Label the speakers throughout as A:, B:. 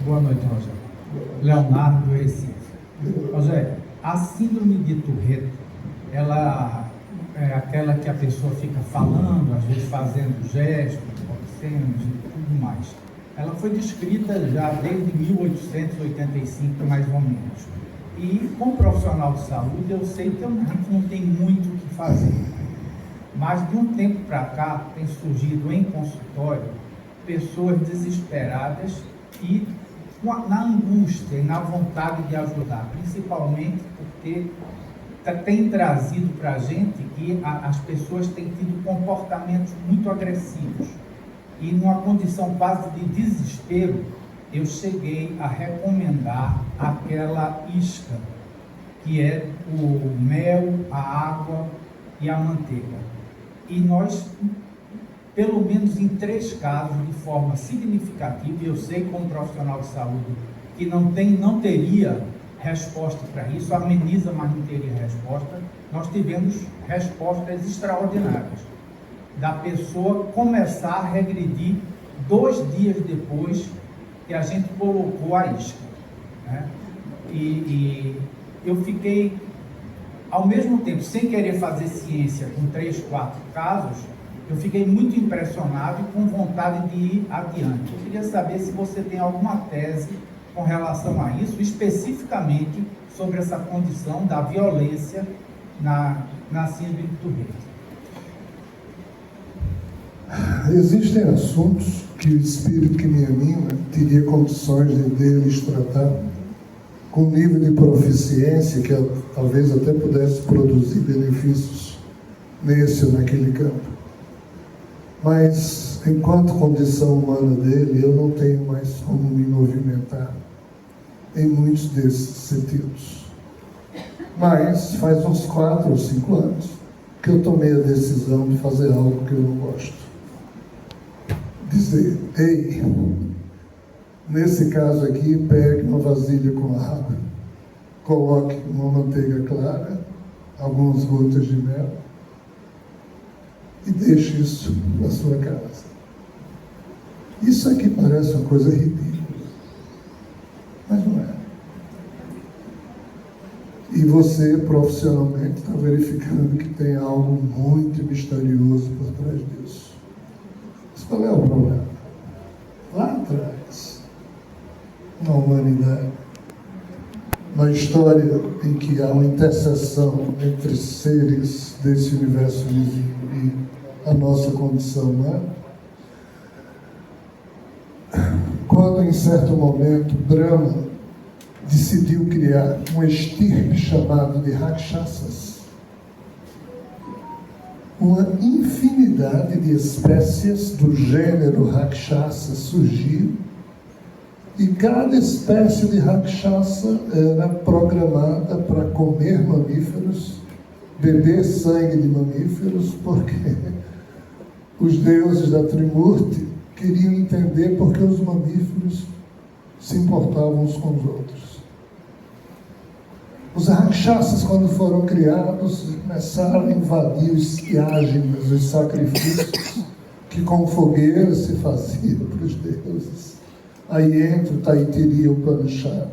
A: Boa noite, Rogério. Leonardo do Recife. Rogério, a síndrome de Tourette, ela é aquela que a pessoa fica falando, às vezes fazendo gestos, obscenos e tudo mais. Ela foi descrita já desde 1885, mais ou menos. E como profissional de saúde, eu sei que a gente não tem muito o que fazer. Mas de um tempo para cá, tem surgido em consultório pessoas desesperadas e na angústia e na vontade de ajudar, principalmente porque tem trazido para a gente que as pessoas têm tido comportamentos muito agressivos. E numa condição quase de desespero, eu cheguei a recomendar aquela isca, que é o mel, a água e a manteiga. E nós, pelo menos em 3 casos, de forma significativa, e eu sei como profissional de saúde que não teria resposta para isso, ameniza, mas não teria resposta, nós tivemos respostas extraordinárias, da pessoa começar a regredir 2 dias depois que a gente colocou a isca, né? E eu fiquei, ao mesmo tempo, sem querer fazer ciência com 3, 4 casos, eu fiquei muito impressionado e com vontade de ir adiante. Eu queria saber se você tem alguma tese com relação a isso, especificamente sobre essa condição da violência na síndrome de Tourette.
B: Existem assuntos que o espírito que me anima teria condições de eles tratar com nível de proficiência que talvez até pudesse produzir benefícios nesse ou naquele campo. Mas, enquanto condição humana dele, eu não tenho mais como me movimentar em muitos desses sentidos. Mas faz uns 4 ou 5 anos que eu tomei a decisão de fazer algo que eu não gosto. Dizer, ei, nesse caso aqui, pegue uma vasilha com água, coloque uma manteiga clara, algumas gotas de mel e deixe isso na sua casa. Isso aqui parece uma coisa ridícula, mas não é. E você, profissionalmente, está verificando que tem algo muito misterioso por trás disso. Mas qual é o problema? Lá atrás, na humanidade, na história em que há uma interseção entre seres desse universo visível e a nossa condição humana, quando em certo momento Brahma decidiu criar um estirpe chamado de Rakshasas, uma infinidade de espécies do gênero Rakshasa surgiu, e cada espécie de Rakshasa era programada para comer mamíferos, beber sangue de mamíferos, porque os deuses da Trimurti queriam entender por que os mamíferos se importavam uns com os outros. Os Rakshasas, quando foram criados, começaram a invadir os yajnas, os sacrifícios que com fogueira se faziam para os deuses. Aí entra o Taittiriya Upanishad,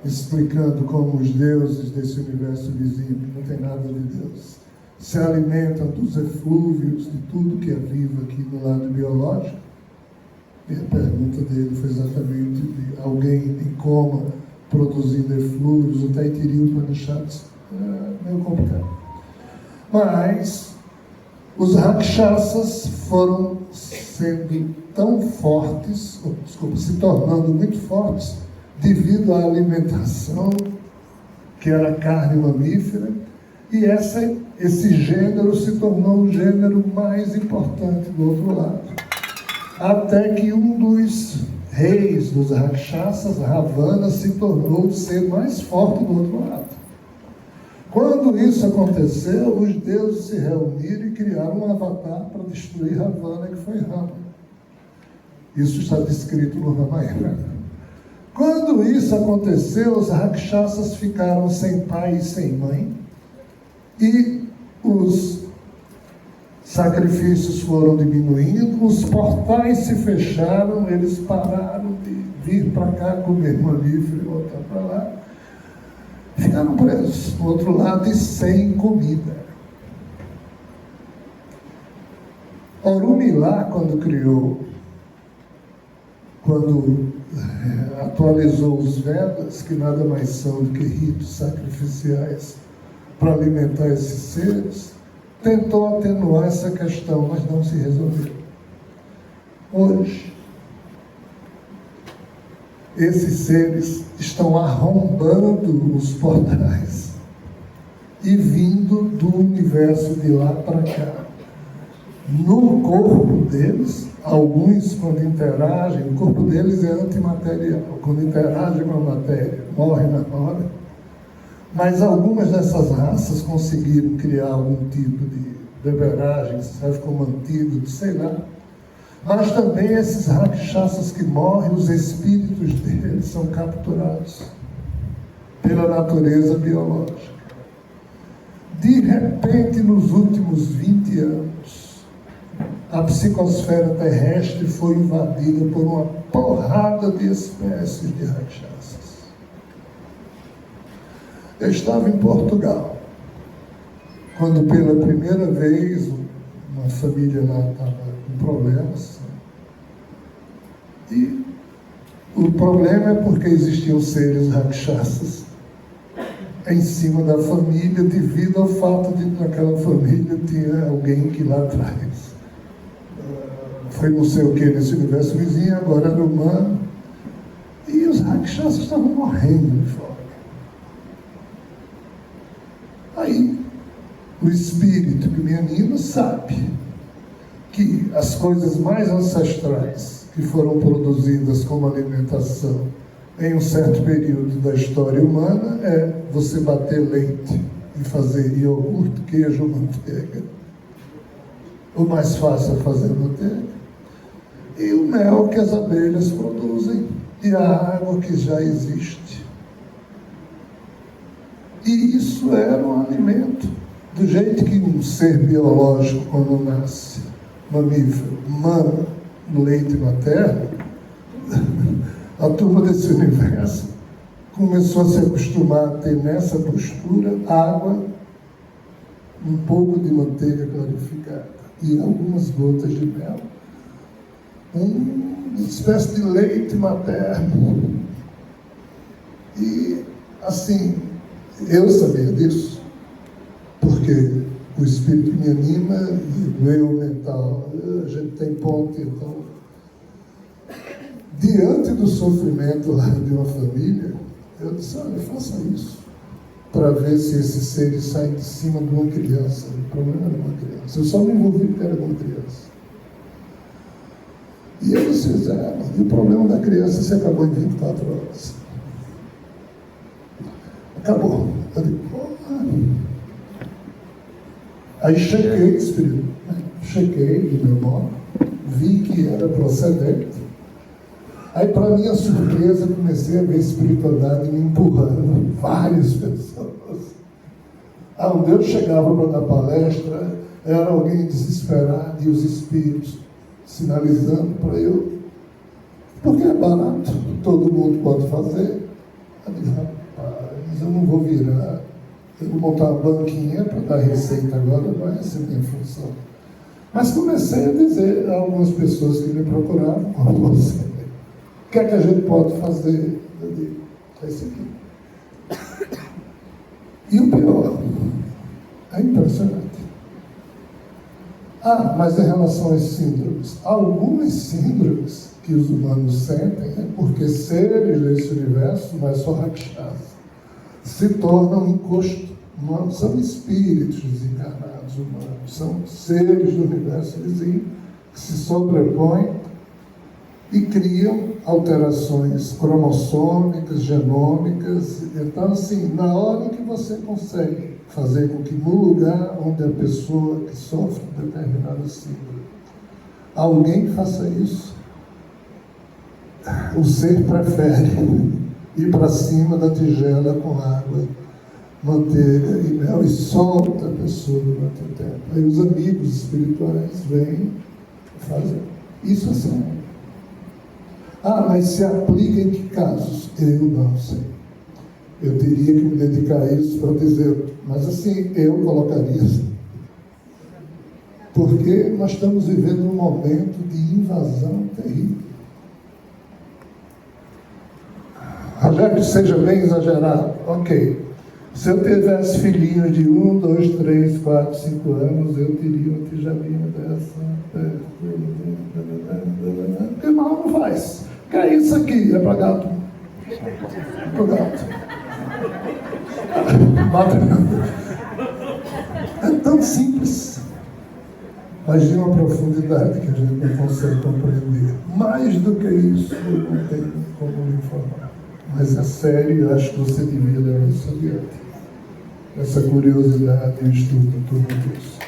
B: explicando como os deuses desse universo visível, não tem nada de Deus, se alimentam dos eflúvios, de tudo que é vivo aqui no lado biológico. E a pergunta dele foi exatamente de alguém em coma produzindo eflúvios. O Taittiriya Upanishad é meio complicado. Mas os Rakshasas foram sendo tão fortes, se tornando muito fortes, devido à alimentação, que era carne mamífera, e esse gênero se tornou o gênero mais importante do outro lado. Até que um dos reis dos Rakshasas, Ravana, se tornou o ser mais forte do outro lado. Quando isso aconteceu, os deuses se reuniram e criaram um avatar para destruir Ravana, que foi Rama. Isso está descrito no Ramayana. Quando isso aconteceu, os Rakshasas ficaram sem pai e sem mãe, e os sacrifícios foram diminuindo, os portais se fecharam, eles pararam de vir para cá comer mamífero e voltar para lá. Ficaram presos do outro lado e sem comida. Orunmila, quando atualizou os Vedas, que nada mais são do que ritos sacrificiais para alimentar esses seres, tentou atenuar essa questão, mas não se resolveu. Hoje, esses seres estão arrombando os portais e vindo do universo de lá para cá. No corpo deles, alguns, quando interagem, o corpo deles é antimaterial. Quando interagem com a matéria, morre na hora. Mas algumas dessas raças conseguiram criar algum tipo de beberagem, que serve como antídoto, sei lá. Mas também esses rakshasas que morrem, os espíritos deles são capturados pela natureza biológica. De repente, nos últimos 20 anos, a psicosfera terrestre foi invadida por uma porrada de espécies de rakshasas. Eu estava em Portugal, quando pela primeira vez uma família lá estava com problemas. E o problema é porque existiam seres rakshasas em cima da família, devido ao fato de que naquela família tinha alguém que lá atrás foi não sei o que nesse universo vizinho, agora era humano. E os rakshasas estavam morrendo de fome. Aí, o espírito que me anima sabe que as coisas mais ancestrais que foram produzidas como alimentação em um certo período da história humana é você bater leite e fazer iogurte, queijo, manteiga. O mais fácil é fazer manteiga. E o mel que as abelhas produzem, e a água que já existe. E isso era um alimento, do jeito que um ser biológico, quando nasce, mamífero, mama leite materno, a turma desse universo começou a se acostumar a ter nessa postura água, um pouco de manteiga clarificada e algumas gotas de mel. Uma espécie de leite materno. E, assim, eu sabia disso, porque o espírito me anima e o eu mental, a gente tem ponte, então, diante do sofrimento lá de uma família, eu disse, olha, faça isso, para ver se esses seres saem de cima de uma criança. O problema era uma criança. Eu só me envolvi porque era uma criança. E eles fizeram, e o problema da criança se acabou em 24 horas. Acabou. Eu digo, aí chequei, espírito, chequei do meu modo, vi que era procedente. Aí, para minha surpresa, comecei a ver a espiritualidade me empurrando, várias pessoas. Onde eu chegava para dar palestra, era alguém desesperado e os espíritos sinalizando para eu, porque é barato, todo mundo pode fazer. Eu disse, rapaz, eu não vou virar, eu vou montar uma banquinha para dar receita agora, não é essa a minha função. Mas comecei a dizer a algumas pessoas que me procuravam, como você, o que é que a gente pode fazer? Eu digo, é isso aqui. E o pior, é impressionante. Mas em relação às síndromes, algumas síndromes que os humanos sentem é porque seres desse universo, não é só rakshasa, se tornam encosto. Não são espíritos desencarnados humanos, são seres do universo vizinho que se sobrepõem e criam alterações cromossômicas, genômicas. Então, assim, na hora que você consegue fazer com que no lugar onde a pessoa que sofre determinada síndrome, alguém faça isso, o ser prefere ir para cima da tigela com água manteiga e mel e solta a pessoa durante o tempo. Aí os amigos espirituais vêm e fazem. Isso é sério. Ah, mas se aplica em que casos? Eu não sei. Eu teria que me dedicar a isso para dizer, mas assim, eu colocaria assim. Porque nós estamos vivendo um momento de invasão terrível. Rogério, seja bem exagerado. Ok. Se eu tivesse filhinhos de 1, 2, 3, 4, 5 anos, eu teria uma tigelinha dessa. Porque mal não faz. Que é isso aqui? É para gato. É para gato. É tão simples. Mas de uma profundidade que a gente não consegue compreender. Mais do que isso, eu não tenho como lhe informar. Mas é sério, eu acho que você devia levar isso adiante. Essa curiosidade e o estudo em torno disso.